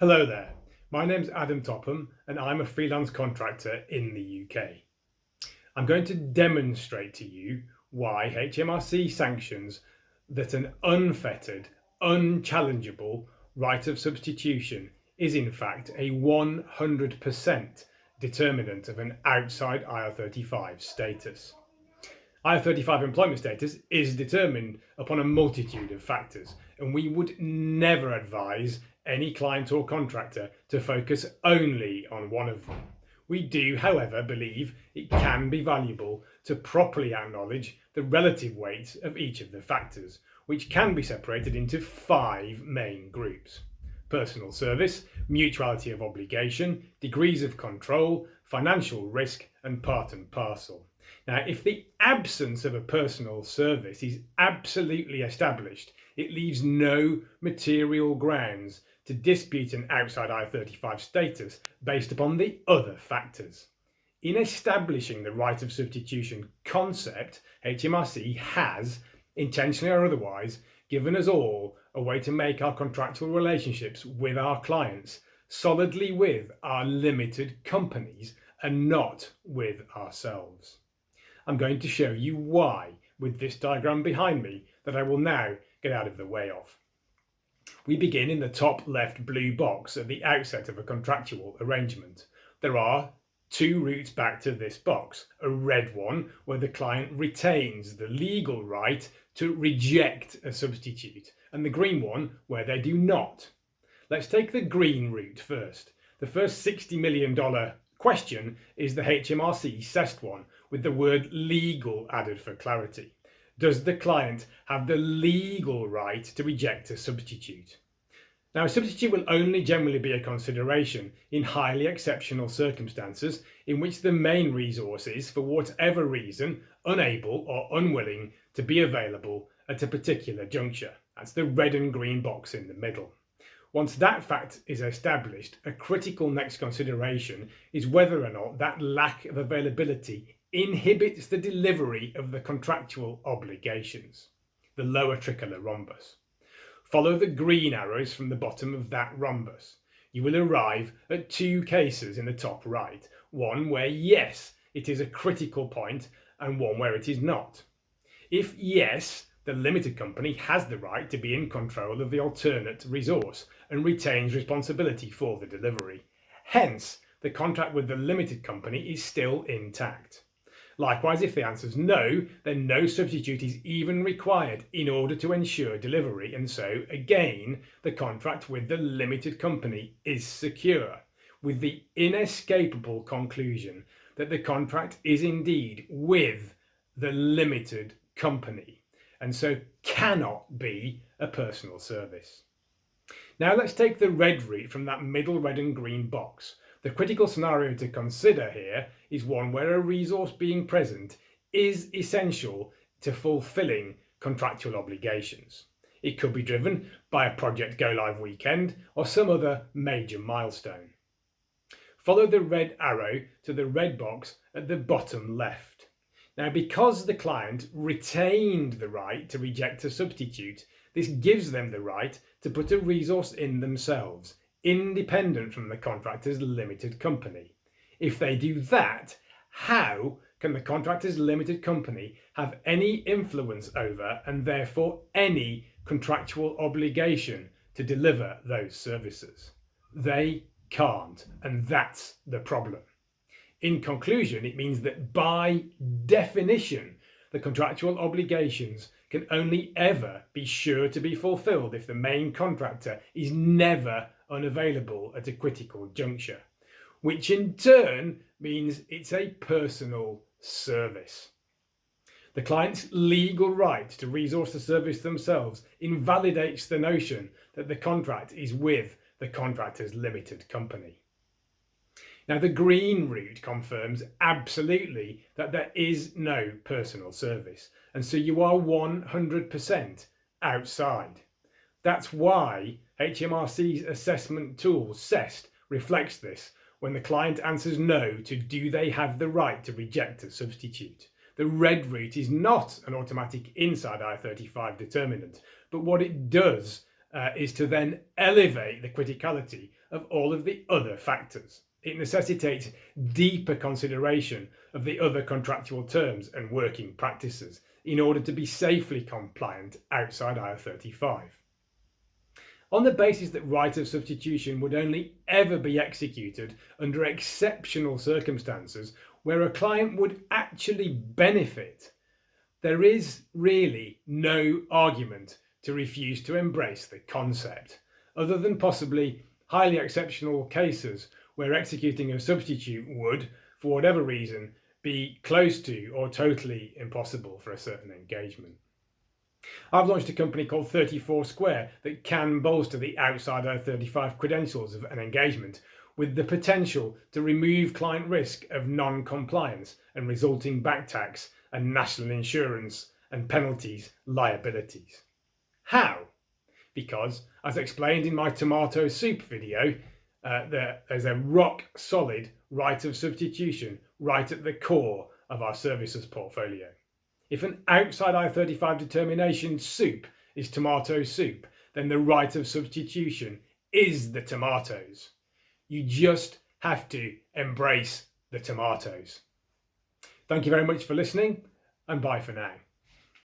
Hello there, my name's Adam Topham and I'm a freelance contractor in the UK. I'm going to demonstrate to you why HMRC sanctions that an unfettered, unchallengeable right of substitution is in fact a 100% determinant of an outside IR35 status. IR35 employment status is determined upon a multitude of factors, and we would never advise any client or contractor to focus only on one of them. We do, however, believe it can be valuable to properly acknowledge the relative weight of each of the factors, which can be separated into 5 main groups: personal service, mutuality of obligation, degrees of control, financial risk, and part and parcel. Now, if the absence of a personal service is absolutely established, it leaves no material grounds to dispute an outside I-35 status based upon the other factors. In establishing the right of substitution concept, HMRC has, intentionally or otherwise, given us all a way to make our contractual relationships with our clients solidly with our limited companies and not with ourselves. I'm going to show you why with this diagram behind me that I will now get out of the way of. We begin in the top left blue box at the outset of a contractual arrangement. There are 2 routes back to this box: a red one where the client retains the legal right to reject a substitute, and the green one where they do not. Let's take the green route first. The first $60 million question is the HMRC CEST one, with the word legal added for clarity. Does the client have the legal right to reject a substitute? Now, a substitute will only generally be a consideration in highly exceptional circumstances in which the main resource is, for whatever reason, unable or unwilling to be available at a particular juncture. That's the red and green box in the middle. Once that fact is established, a critical next consideration is whether or not that lack of availability inhibits the delivery of the contractual obligations, the lower tricolor rhombus. Follow the green arrows from the bottom of that rhombus. You will arrive at 2 cases in the top right, one where yes, it is a critical point, and one where it is not. If yes, the limited company has the right to be in control of the alternate resource and retains responsibility for the delivery. Hence, the contract with the limited company is still intact. Likewise, if the answer is no, then no substitute is even required in order to ensure delivery, and so again the contract with the limited company is secure, with the inescapable conclusion that the contract is indeed with the limited company, and so cannot be a personal service. Now let's take the red route from that middle red and green box. The critical scenario to consider here is one where a resource being present is essential to fulfilling contractual obligations. It could be driven by a project go live weekend or some other major milestone. Follow the red arrow to the red box at the bottom left. Now, because the client retained the right to reject a substitute, this gives them the right to put a resource in themselves, independent from the contractor's limited company. If they do that, how can the contractor's limited company have any influence over, and therefore any contractual obligation to deliver those services? They can't, and that's the problem. In conclusion, it means that by definition, the contractual obligations can only ever be sure to be fulfilled if the main contractor is never unavailable at a critical juncture, which in turn means it's a personal service. The client's legal right to resource the service themselves invalidates the notion that the contract is with the contractor's limited company. Now, the green route confirms absolutely that there is no personal service, and so you are 100% outside. That's why HMRC's assessment tool, CEST, reflects this when the client answers no to do they have the right to reject a substitute. The red route is not an automatic inside I-35 determinant, but what it does is to then elevate the criticality of all of the other factors. It necessitates deeper consideration of the other contractual terms and working practices in order to be safely compliant outside IR35. On the basis that right of substitution would only ever be executed under exceptional circumstances where a client would actually benefit, there is really no argument to refuse to embrace the concept, other than possibly highly exceptional cases where executing a substitute would, for whatever reason, be close to or totally impossible for a certain engagement. I've launched a company called 34 Square that can bolster the outside IR35 credentials of an engagement with the potential to remove client risk of non-compliance and resulting back tax and national insurance and penalties liabilities. How? Because, as explained in my tomato soup video, there's a rock solid right of substitution right at the core of our services portfolio. If an outside IR35 determination soup is tomato soup, then the right of substitution is the tomatoes. You just have to embrace the tomatoes. Thank you very much for listening, and bye for now.